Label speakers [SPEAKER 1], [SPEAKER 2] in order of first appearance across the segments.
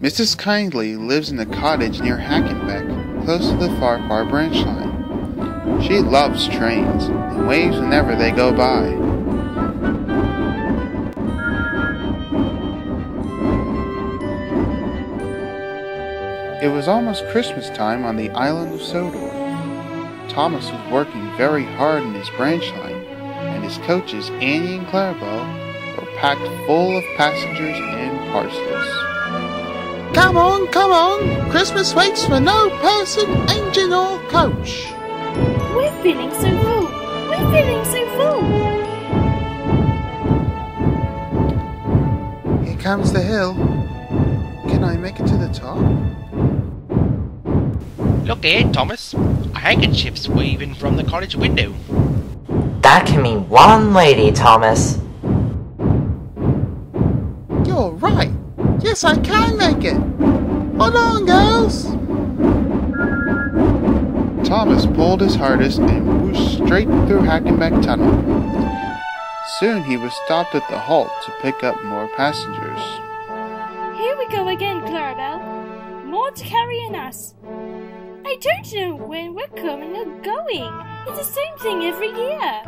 [SPEAKER 1] Mrs. Kyndley lives in a cottage near Mirhakkak, close to the far branch line. She loves trains and waves whenever they go by. It was almost Christmas time on the island of Sodor. Thomas was working very hard in his branch line, and his coaches, Annie and Clarabel, were packed full of passengers and parcels.
[SPEAKER 2] Come on, come on! Christmas waits for no person, engine or coach!
[SPEAKER 3] We're feeling so full! We're feeling so full!
[SPEAKER 1] Here comes the hill. Can I make it to the top?
[SPEAKER 4] Look there, Thomas. A handkerchief's waving from the cottage window.
[SPEAKER 5] That can mean one lady, Thomas.
[SPEAKER 2] You're right! Yes, I can make it! Hold on, girls!
[SPEAKER 1] Thomas pulled his hardest and whooshed straight through Hackenbeck Tunnel. Soon he was stopped at the halt to pick up more passengers.
[SPEAKER 3] Here we go again, Clarabel. More to carry in us. I don't know when we're coming or going. It's the same thing every year.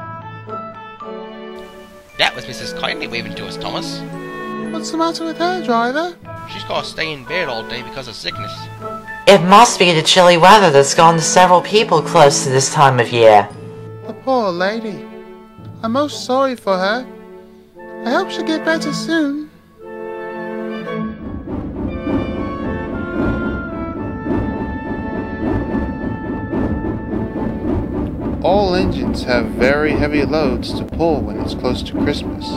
[SPEAKER 4] That was Mrs. Kyndley waving to us, Thomas.
[SPEAKER 2] What's the matter with her, driver?
[SPEAKER 4] She's got to stay in bed all day because of sickness.
[SPEAKER 5] It must be the chilly weather that's gone to several people close to this time of year.
[SPEAKER 2] The poor lady. I'm most sorry for her. I hope she'll get better soon.
[SPEAKER 1] All engines have very heavy loads to pull when it's close to Christmas.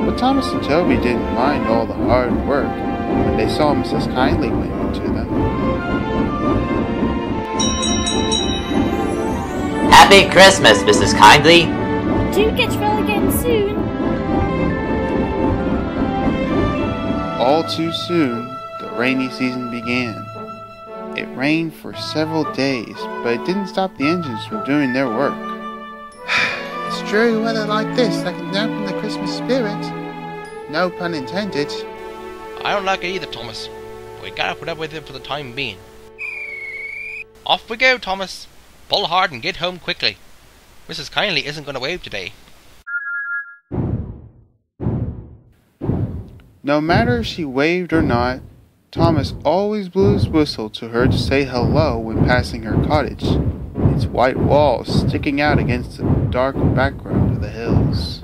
[SPEAKER 1] But Thomas and Toby didn't mind all the hard work when they saw Mrs. Kyndley waving to them.
[SPEAKER 5] Happy Christmas, Mrs. Kyndley.
[SPEAKER 3] Do get well again soon.
[SPEAKER 1] All too soon, the rainy season began. It rained for several days, but it didn't stop the engines from doing their work.
[SPEAKER 2] It's true, weather like this that can dampen the Christmas spirit. No pun intended.
[SPEAKER 4] I don't like it either, Thomas. But we gotta put up with it for the time being. Off we go, Thomas. Pull hard and get home quickly. Mrs. Kyndley isn't going to wave today.
[SPEAKER 1] No matter if she waved or not, Thomas always blew his whistle to her to say hello when passing her cottage, its white walls sticking out against the dark background of the hills.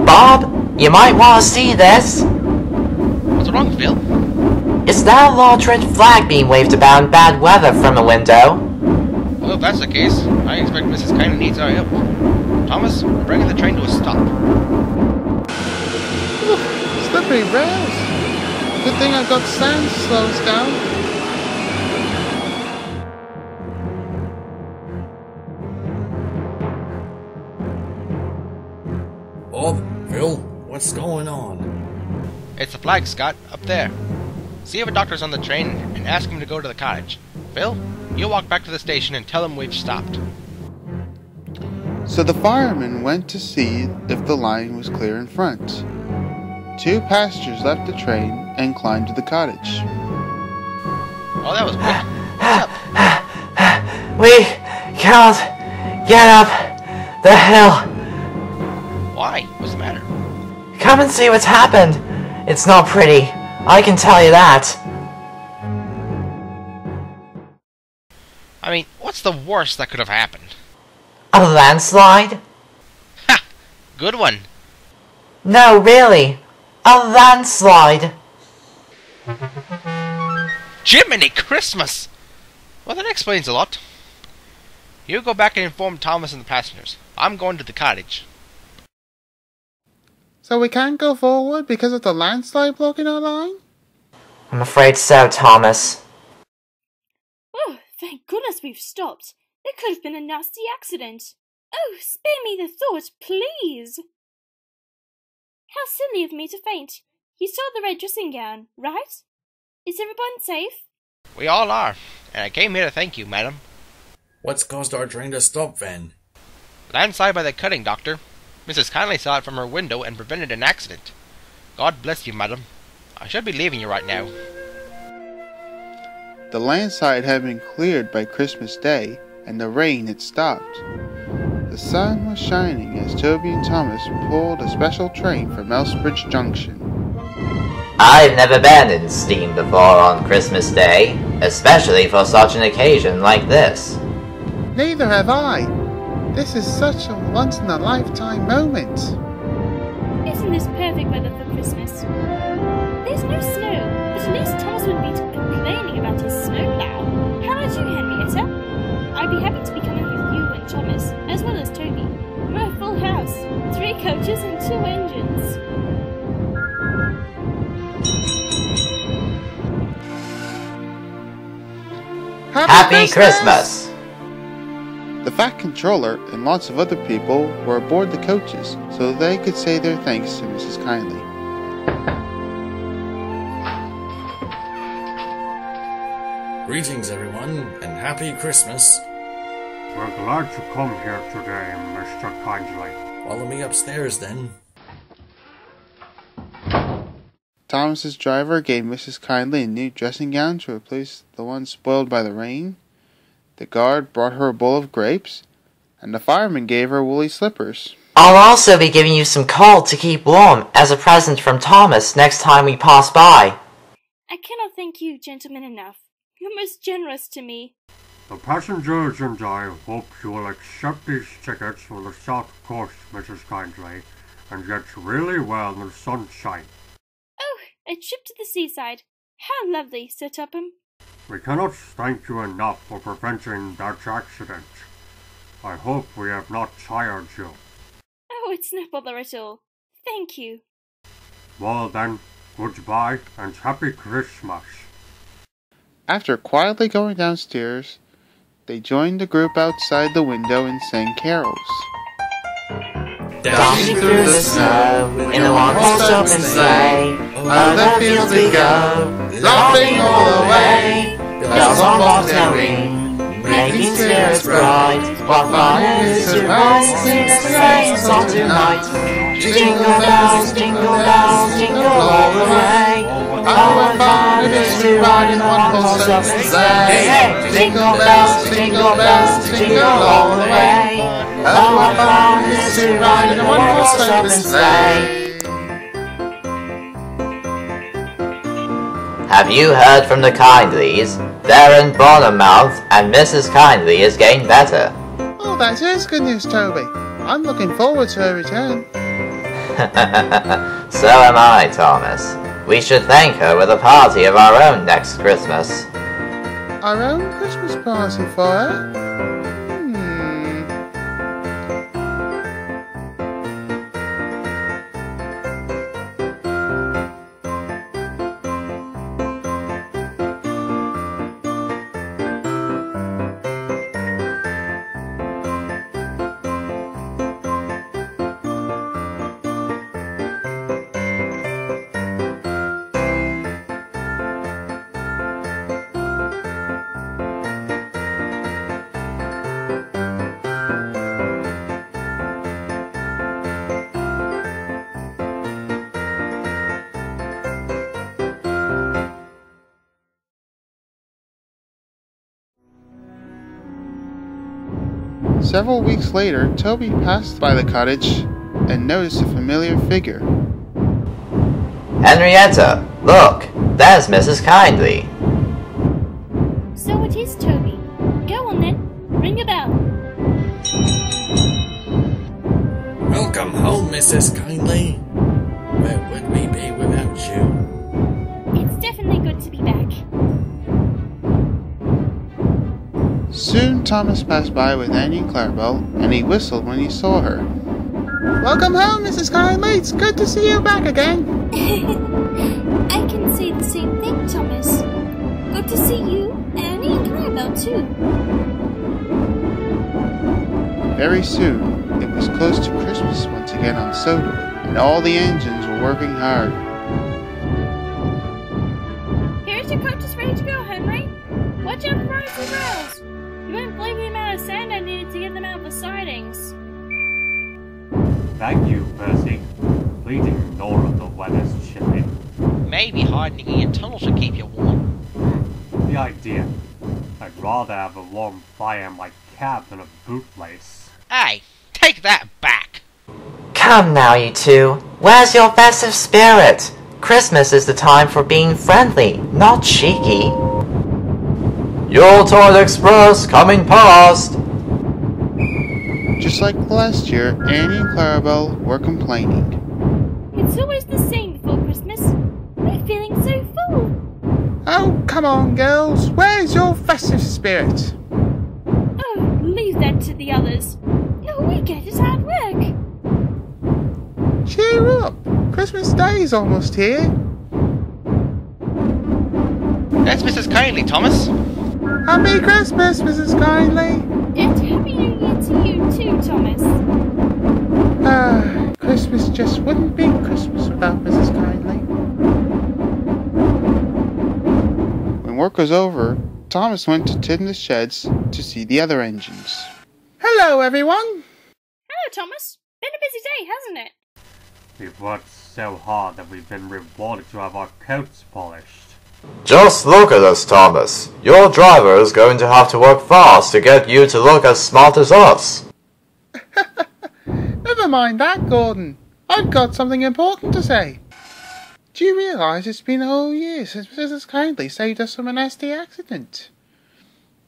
[SPEAKER 5] Bob, you might want to see this.
[SPEAKER 4] What's wrong, Phil?
[SPEAKER 5] Is that a large red flag being waved about in bad weather from a window?
[SPEAKER 4] Well, if that's the case, I expect Mrs. Kyndley needs our help. Thomas, we're bringing the train to a stop.
[SPEAKER 2] Slippery rails. Good thing I've got sand to slow us down.
[SPEAKER 6] Bob, Phil, what's going on?
[SPEAKER 4] It's the flag, Scott, up there. See if a doctor's on the train and ask him to go to the cottage. Phil, you walk back to the station and tell him we've stopped.
[SPEAKER 1] So the fireman went to see if the line was clear in front. 2 passengers left the train and climbed to the cottage.
[SPEAKER 4] Oh, that was quick. What's up?
[SPEAKER 5] We can't get up the hill.
[SPEAKER 4] Why? What's the matter?
[SPEAKER 5] Come and see what's happened. It's not pretty, I can tell you that.
[SPEAKER 4] I mean, what's the worst that could have happened?
[SPEAKER 5] A landslide?
[SPEAKER 4] Ha! Good one.
[SPEAKER 5] No, really. A landslide.
[SPEAKER 4] Jiminy Christmas! Well, that explains a lot. You go back and inform Thomas and the passengers. I'm going to the cottage.
[SPEAKER 2] So we can't go forward because of the landslide blocking our line?
[SPEAKER 5] I'm afraid so, Thomas.
[SPEAKER 3] Oh, thank goodness we've stopped. There could have been a nasty accident. Oh, spare me the thought, please. How silly of me to faint. You saw the red dressing gown, right? Is everyone safe?
[SPEAKER 4] We all are, and I came here to thank you, madam.
[SPEAKER 6] What's caused our train to stop, then?
[SPEAKER 4] Landslide by the cutting, Doctor. Mrs. Kyndley saw it from her window and prevented an accident. God bless you, madam. I should be leaving you right now.
[SPEAKER 1] The landslide had been cleared by Christmas Day, and the rain had stopped. The sun was shining as Toby and Thomas pulled a special train from Elsbridge Junction.
[SPEAKER 5] I've never been in steam before on Christmas Day, especially for such an occasion like this.
[SPEAKER 2] Neither have I. This is such a once-in-a-lifetime moment.
[SPEAKER 3] Isn't this perfect weather for Christmas? There's no snow, but at least Thomas wouldn't be complaining about his snowplow. How about you, Henrietta? I'd be happy to be coming with you and Thomas, as well as Toby. We're a full house, 3 coaches and 2 engines.
[SPEAKER 5] Happy Christmas!
[SPEAKER 1] The Fat Controller and lots of other people were aboard the coaches so they could say their thanks to Mrs. Kyndley.
[SPEAKER 6] Greetings, everyone, and Happy Christmas.
[SPEAKER 7] We're glad to come here today, Mr. Kyndley.
[SPEAKER 6] Follow me upstairs, then.
[SPEAKER 1] Thomas's driver gave Mrs. Kyndley a new dressing gown to replace the one spoiled by the rain. The guard brought her a bowl of grapes, and the fireman gave her woolly slippers.
[SPEAKER 5] I'll also be giving you some coal to keep warm as a present from Thomas next time we pass by.
[SPEAKER 3] I cannot thank you, gentlemen, enough. You're most generous to me.
[SPEAKER 7] The passengers and I hope you will accept these tickets for the South Coast, Mrs. Kyndley, and get really well in the sunshine.
[SPEAKER 3] Oh, a trip to the seaside. How lovely, Sir Topham.
[SPEAKER 7] We cannot thank you enough for preventing that accident. I hope we have not tired you.
[SPEAKER 3] Oh, it's no bother at all. Thank you.
[SPEAKER 7] Well then, goodbye and Happy Christmas.
[SPEAKER 1] After quietly going downstairs, they joined the group outside the window and sang carols.
[SPEAKER 5] Dashing through the snow in a one-horse open sleigh, o'er the fields we go, laughing all the way. Bells on bobtail ring, making spirits bright. What fun it is to ride and sing a sleighing song tonight. Jingle bells, jingle all the way. Oh, what fun it is to ride in a one-horse open sleigh. Jingle bells, jingle all the way. Oh, what fun it is to ride in a one-horse open sleigh. Have you heard from the Kyndleys? They're in Bournemouth, and Mrs. Kyndley is getting better.
[SPEAKER 2] Oh, that is good news, Toby. I'm looking forward to her return.
[SPEAKER 5] So am I, Thomas. We should thank her with a party of our own next Christmas.
[SPEAKER 2] Our own Christmas party for her?
[SPEAKER 1] Several weeks later, Toby passed by the cottage and noticed a familiar figure.
[SPEAKER 5] Henrietta, look! There's Mrs. Kyndley.
[SPEAKER 3] So it is, Toby. Go on then. Ring a bell.
[SPEAKER 6] Mrs. Kyndley. Where would we be without you?
[SPEAKER 3] It's definitely good to be back.
[SPEAKER 1] Soon Thomas passed by with Annie and Clarabel, and he whistled when he saw her.
[SPEAKER 2] Welcome home, Mrs. Kyndley. It's good to see you back again.
[SPEAKER 3] I can say the same thing, Thomas. Good to see you, Annie, and Clarabel too.
[SPEAKER 1] Very soon, it was close to Christmas once again on Sodor, and all the engines were working hard.
[SPEAKER 3] Here's your coaches ready to go, Henry. Watch out for rising rails. You won't believe the amount of sand I needed to get them out of the sidings.
[SPEAKER 7] Thank you, Percy. Please ignore the weather's chilly.
[SPEAKER 4] Maybe hiding in your tunnel should keep you warm.
[SPEAKER 7] The idea. I'd rather have a warm fire in my cab than a bootlace.
[SPEAKER 4] Hey, take that back!
[SPEAKER 5] Come now, you two. Where's your festive spirit? Christmas is the time for being friendly, not cheeky. GordonsExpress coming past!
[SPEAKER 1] Just like last year, Annie and Clarabel were complaining.
[SPEAKER 3] It's always the same before Christmas. We're feeling so full.
[SPEAKER 2] Oh, come on, girls. Where's your festive spirit?
[SPEAKER 3] Oh, leave that to the others. No, we get it hard work.
[SPEAKER 2] Cheer up. Christmas Day is almost here.
[SPEAKER 4] That's Mrs. Kyndley, Thomas.
[SPEAKER 2] Happy Christmas, Mrs. Kyndley.
[SPEAKER 3] And Happy New Year to you too, Thomas.
[SPEAKER 2] Christmas just wouldn't be Christmas without Mrs. Kyndley.
[SPEAKER 1] When work was over, Thomas went to tend the sheds to see the other engines.
[SPEAKER 2] Hello, everyone.
[SPEAKER 3] Hello, Thomas. Been a busy day, hasn't it?
[SPEAKER 7] We've worked so hard that we've been rewarded to have our coats polished.
[SPEAKER 8] Just look at us, Thomas. Your driver is going to have to work fast to get you to look as smart as us.
[SPEAKER 2] Never mind that, Gordon. I've got something important to say. Do you realise it's been a whole year since Mrs. Kyndley saved us from a nasty accident?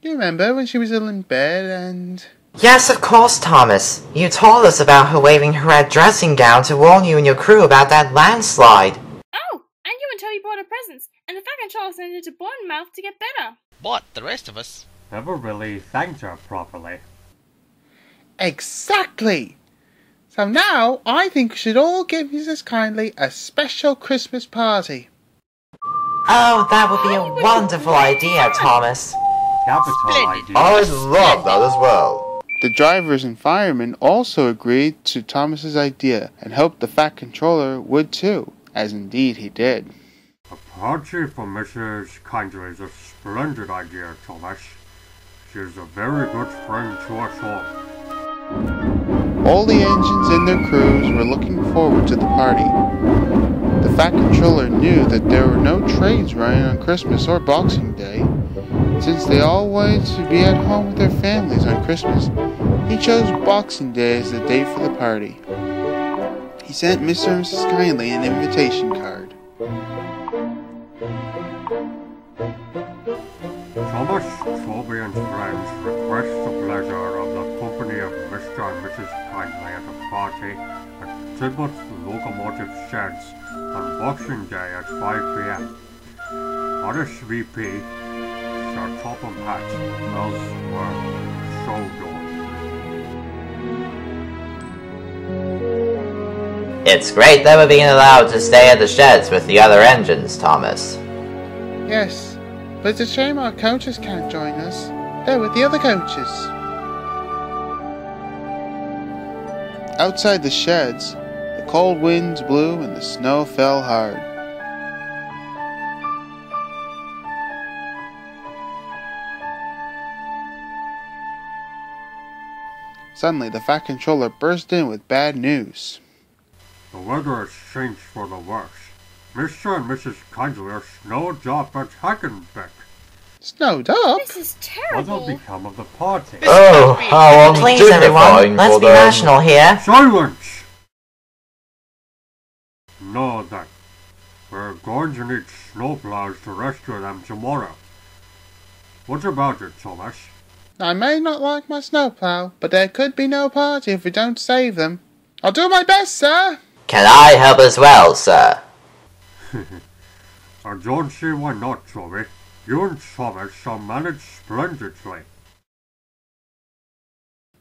[SPEAKER 2] You remember when she was ill in bed and...
[SPEAKER 5] Yes, of course, Thomas. You told us about her waving her red dressing gown to warn you and your crew about that landslide.
[SPEAKER 3] Oh, and you and Toby brought her presents, and the fact Charles sent her to Bournemouth to get better.
[SPEAKER 4] But the rest of us...
[SPEAKER 7] Never really thanked her properly.
[SPEAKER 2] Exactly! So now, I think we should all give Mrs. Kyndley a special Christmas party.
[SPEAKER 5] Oh, that would be a wonderful idea, Thomas.
[SPEAKER 7] Capital
[SPEAKER 4] Splendid.
[SPEAKER 7] idea.
[SPEAKER 8] I'd love that as well.
[SPEAKER 1] The drivers and firemen also agreed to Thomas's idea and hoped the Fat Controller would too, as indeed he did.
[SPEAKER 7] A party for Mrs. Kyndley is a splendid idea, Thomas. She is a very good friend to us all.
[SPEAKER 1] All the engines and their crews were looking forward to the party. The Fat Controller knew that there were no trains running on Christmas or Boxing Day. Since they all wanted to be at home with their families on Christmas, he chose Boxing Day as the date for the party. He sent Mr. and Mrs. Kyndley an invitation card.
[SPEAKER 7] Thomas, Toby and friends request the pleasure of the company of Mr. and Mrs. Kyndley at a party at Tidmouth Locomotive Sheds on Boxing Day at 5 p.m. RSVP, Sir Topham Hatt, Elsewhere, Sodor.
[SPEAKER 5] It's great that we're being allowed to stay at the sheds with the other engines, Thomas.
[SPEAKER 2] Yes, but it's a shame our coaches can't join us. They're with the other coaches.
[SPEAKER 1] Outside the sheds, the cold winds blew and the snow fell hard. Suddenly, the Fat Controller burst in with bad news.
[SPEAKER 7] The weather has changed for the worse. Mr. and Mrs. Kyndley are snowed up at Hackenbeck.
[SPEAKER 2] Snowed up?
[SPEAKER 3] This is
[SPEAKER 7] What'll
[SPEAKER 3] terrible.
[SPEAKER 7] become of the party?
[SPEAKER 8] Oh, how
[SPEAKER 5] Please, everyone,
[SPEAKER 8] undignifying
[SPEAKER 5] let's
[SPEAKER 8] for
[SPEAKER 5] be
[SPEAKER 8] them.
[SPEAKER 5] rational here.
[SPEAKER 7] Silence! Know that we're going to need snowplows to rescue them tomorrow. What about it, Thomas?
[SPEAKER 2] I may not like my snowplow, but there could be no party if we don't save them. I'll do my best, sir.
[SPEAKER 8] Can I help as well, sir?
[SPEAKER 7] I don't see why not, Toby. You and Thomas shall manage splendidly.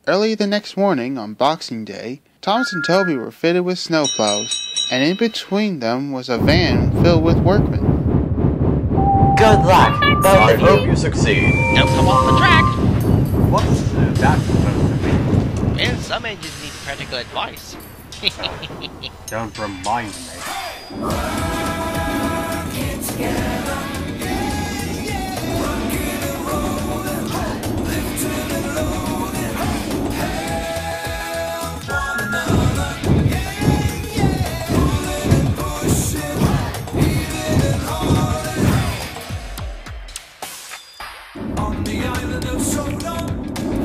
[SPEAKER 1] Early the next morning, on Boxing Day, Thomas and Toby were fitted with snowplows, and in between them was a van filled with workmen.
[SPEAKER 8] Good luck, both I hope you succeed.
[SPEAKER 4] Don't come off the track!
[SPEAKER 7] What's that supposed to be?
[SPEAKER 4] Well, some engines need practical advice.
[SPEAKER 7] Don't remind me.
[SPEAKER 9] On the island of Sodor,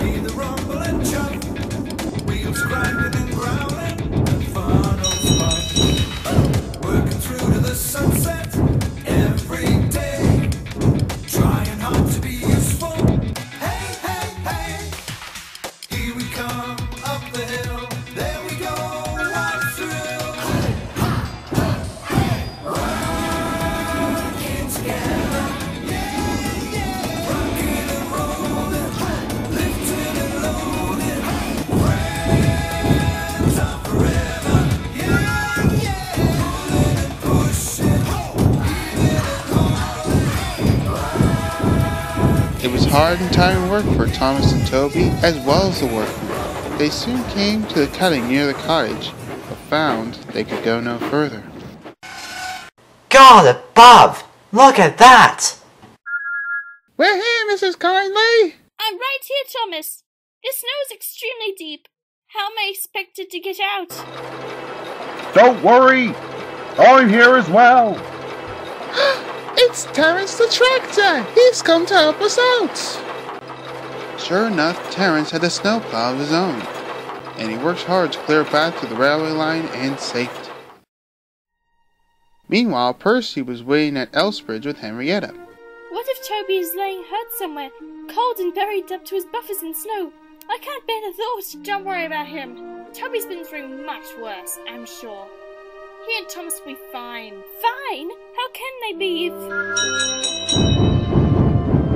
[SPEAKER 9] hear the rumble and chug, wheels grinding and growling, the fun of fun. Working through to the sunset every day, trying hard to be useful. Hey, hey, hey, here we come up the hill, there we go, what a thrill. Working together, rocking and rolling, lifting and loading, friends are forever, pulling and pushing,
[SPEAKER 1] It was hard and tiring work for Thomas and Toby, as well as the workmen. They soon came to the cutting near the cottage, but found they could go no further.
[SPEAKER 8] God above! Look at that!
[SPEAKER 2] We're here, Mrs. Kyndley.
[SPEAKER 3] I'm right here, Thomas. The snow is extremely deep. How am I expected to get out?
[SPEAKER 10] Don't worry! I'm here as well!
[SPEAKER 2] It's Terence the tractor. He's come to help us out.
[SPEAKER 1] Sure enough, Terence had a snowplow of his own, and he worked hard to clear a path to the railway line and safety. Meanwhile, Percy was waiting at Elsbridge with Henrietta.
[SPEAKER 3] What if Toby is laying hurt somewhere, cold and buried up to his buffers in snow? I can't bear the thought. Don't worry about him. Toby's been through much worse, I'm sure. He and Thomas will be fine. Fine? How can they be if...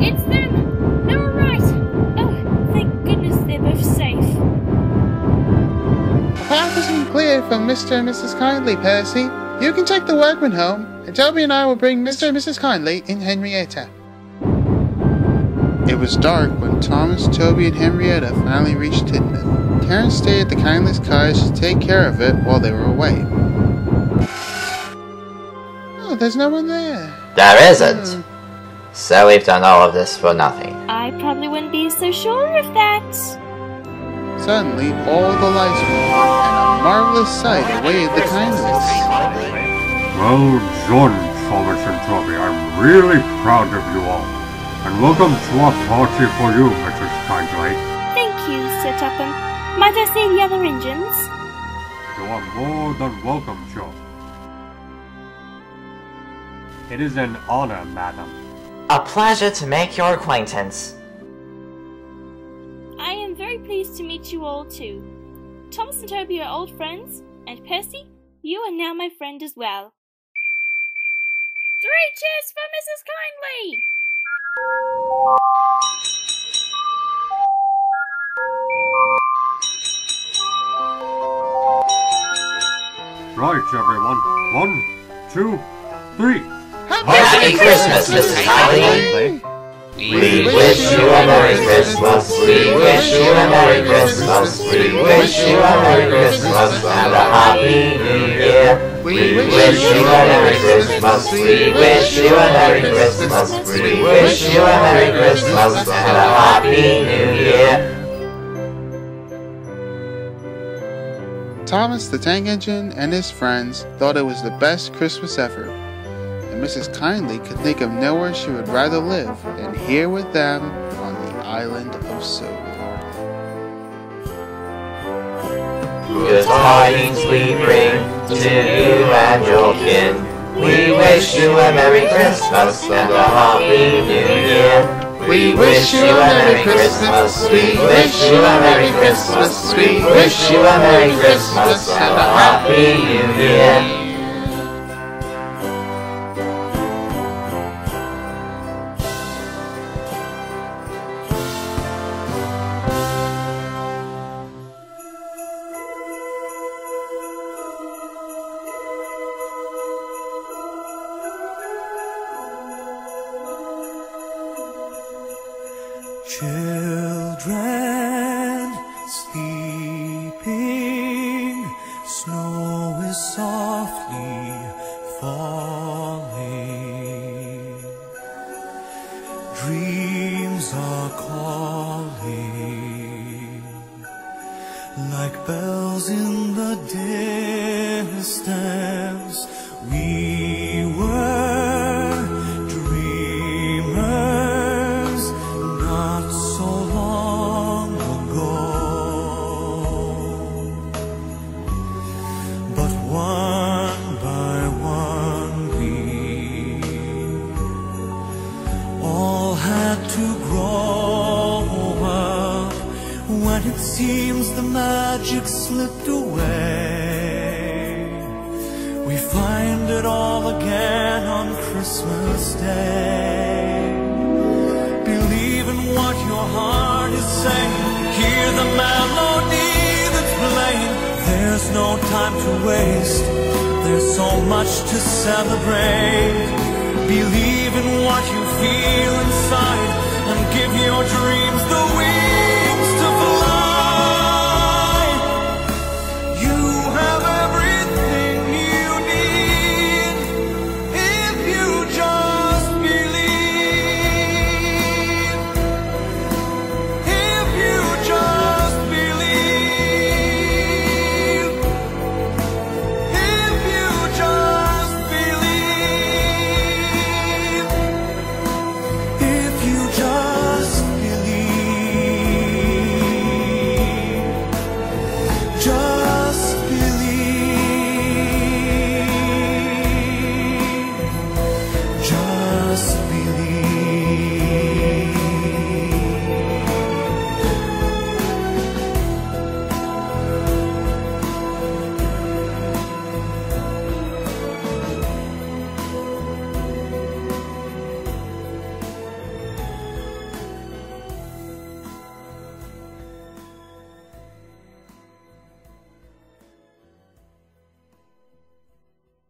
[SPEAKER 3] It's them! They're alright! Oh, thank goodness they're both safe.
[SPEAKER 2] The path has been cleared from Mr. and Mrs. Kyndley, Percy. You can take the workmen home, and Toby and I will bring Mr. and Mrs. Kyndley and Henrietta.
[SPEAKER 1] It was dark when Thomas, Toby, and Henrietta finally reached Tidmouth. Terence stayed at the Kyndley's cottage to take care of it while they were away.
[SPEAKER 2] Oh, there's no one there.
[SPEAKER 8] There isn't. So we've done all of this for nothing.
[SPEAKER 3] I probably wouldn't be so sure of that.
[SPEAKER 1] Suddenly, all the lights went on, and a marvelous sight awaited the Kyndleys.
[SPEAKER 7] Well done, Thomas and Toby. I'm really proud of you all. And welcome to our party for you, Mrs. Kyndley.
[SPEAKER 3] Thank you, Sir Topham. Might I see the other engines?
[SPEAKER 7] You are more than welcome, Joe. It is an honor, madam.
[SPEAKER 8] A pleasure to make your acquaintance.
[SPEAKER 3] I am very pleased to meet you all too. Thomas and Toby are old friends, and Percy, you are now my friend as well. 3 cheers for Mrs. Kyndley!
[SPEAKER 7] Right, everyone. 1, 2, 3.
[SPEAKER 8] Happy Christmas, Mrs. Kyndley! We wish you a Merry Christmas, we wish you a Merry Christmas, we wish you a Merry Christmas and a Happy New Year. We wish you a Merry Christmas, we wish you a Merry Christmas, we wish you a Merry Christmas and a Happy New Year.
[SPEAKER 1] Thomas the Tank Engine and his friends thought it was the best Christmas ever, and Mrs. Kyndley could think of nowhere she would rather live than here with them on the island of Sodor.
[SPEAKER 8] Good tidings we bring to you and your kin. We wish you a Merry Christmas and a Happy New Year. We wish you a Merry Christmas. We wish you a Merry Christmas. We wish you a Merry Christmas and a Happy New Year.
[SPEAKER 9] Children sleeping, snow is softly falling, dreams are calling, like bells in the distance. We were dreamers not so long ago, but one by one we all had to grow up. When it seems the magic slipped away, we find it all again on Christmas Day. Believe in what your heart is saying. Hear the melody that's playing. There's no time to waste. There's so much to celebrate. Believe in what you feel inside and give your dreams the wings to fly. You have everything you need if you just believe. If you just believe. If you just believe. If you just believe. Just believe. Just believe.